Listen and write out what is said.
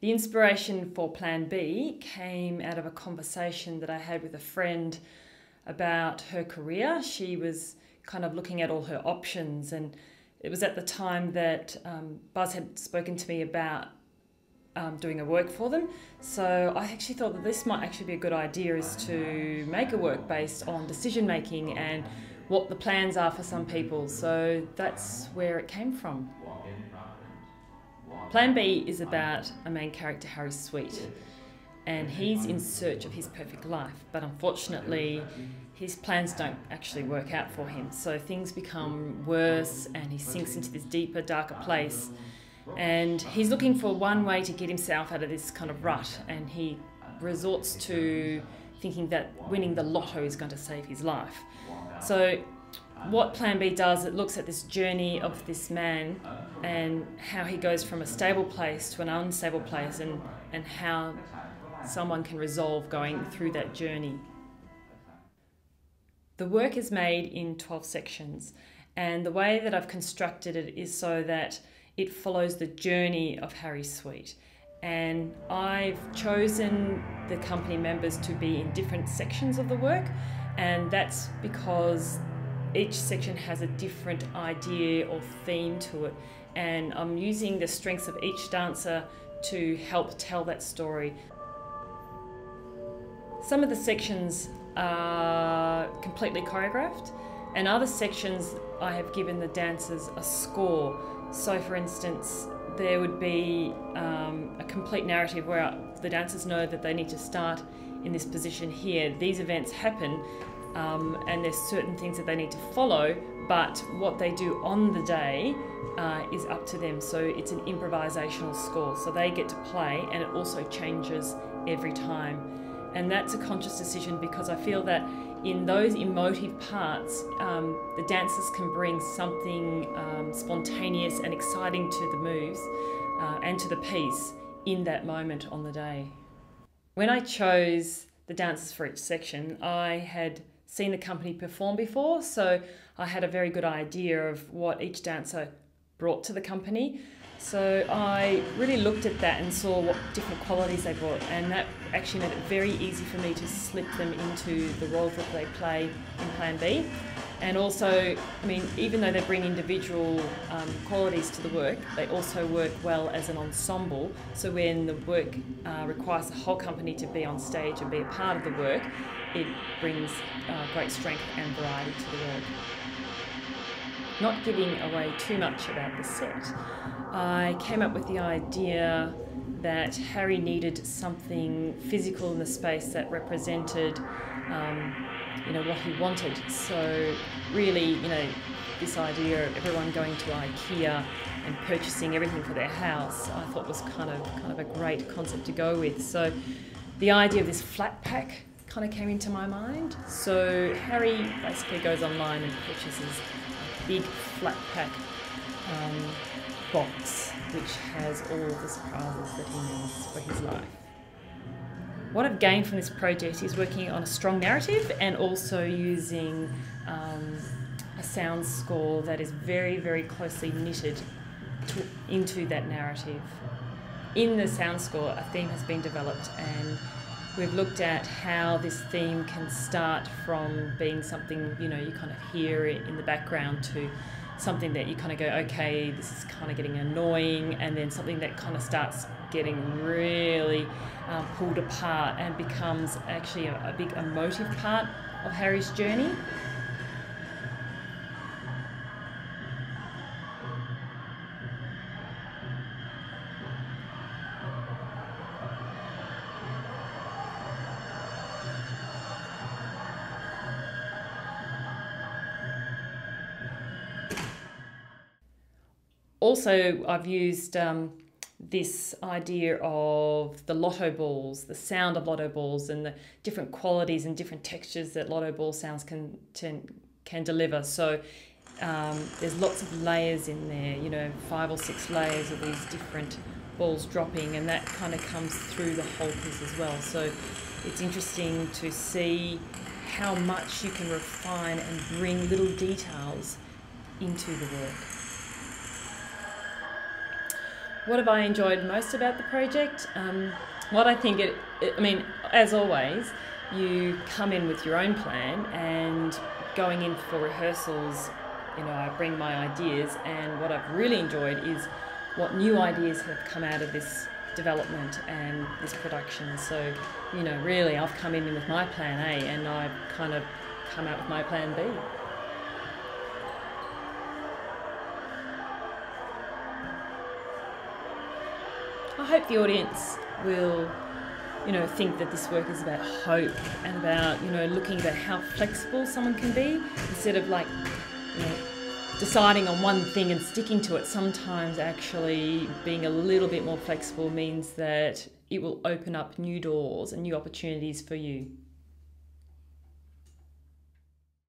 The inspiration for Plan B came out of a conversation that I had with a friend about her career. She was kind of looking at all her options, and it was at the time that Buzz had spoken to me about doing a work for them. So I actually thought that this might actually be a good idea, is to make a work based on decision making and what the plans are for some people. So that's where it came from. Plan B is about a main character, Harry Sweet, and he's in search of his perfect life, but unfortunately his plans don't actually work out for him. So things become worse and he sinks into this deeper, darker place, and he's looking for one way to get himself out of this kind of rut, and he resorts to thinking that winning the lotto is going to save his life. So what Plan B does, it looks at this journey of this man and how he goes from a stable place to an unstable place, and how someone can resolve going through that journey. The work is made in 12 sections, and the way that I've constructed it is so that it follows the journey of Harry Sweet. And I've chosen the company members to be in different sections of the work, and that's because each section has a different idea or theme to it, and I'm using the strengths of each dancer to help tell that story. Some of the sections are completely choreographed, and other sections I have given the dancers a score. So for instance, there would be a complete narrative where the dancers know that they need to start in this position here. These events happen, and there's certain things that they need to follow, but what they do on the day is up to them. So it's an improvisational score, so they get to play, and it also changes every time. And that's a conscious decision, because I feel that in those emotive parts, the dancers can bring something spontaneous and exciting to the moves and to the piece in that moment on the day. When I chose the dancers for each section, I had seen the company perform before, so I had a very good idea of what each dancer brought to the company. So I really looked at that and saw what different qualities they brought, and that actually made it very easy for me to slip them into the roles that they play in Plan B. And also, I mean, even though they bring individual qualities to the work, they also work well as an ensemble. So when the work requires the whole company to be on stage and be a part of the work, it brings great strength and variety to the work. Not giving away too much about the set, I came up with the idea that Harry needed something physical in the space that represented what he wanted. So really, this idea of everyone going to IKEA and purchasing everything for their house, I thought was kind of a great concept to go with. So the idea of this flat pack kind of came into my mind. So Harry basically goes online and purchases a big flat pack box which has all the surprises that he needs for his life. What I've gained from this project is working on a strong narrative and also using a sound score that is very, very closely knitted into that narrative. In the sound score, a theme has been developed, and we've looked at how this theme can start from being something you kind of hear in the background to something that you kind of go, okay, this is kind of getting annoying, and then something that kind of starts getting really pulled apart and becomes actually a big emotive part of Harry's journey. Also, I've used this idea of the lotto balls, the sound of lotto balls, and the different qualities and different textures that lotto ball sounds can deliver. So there's lots of layers in there, 5 or 6 layers of these different balls dropping, and that kind of comes through the whole piece as well. So it's interesting to see how much you can refine and bring little details into the work. What have I enjoyed most about the project? What I think I mean, as always, you come in with your own plan, and going in for rehearsals, you know, I bring my ideas, and what I've really enjoyed is what new ideas have come out of this development and this production. So, you know, really I've come in with my plan A, and I've kind of come out with my plan B. I hope the audience will, you know, think that this work is about hope and about, you know, looking at how flexible someone can be, instead of like, you know, deciding on one thing and sticking to it. Sometimes actually being a little bit more flexible means that it will open up new doors and new opportunities for you.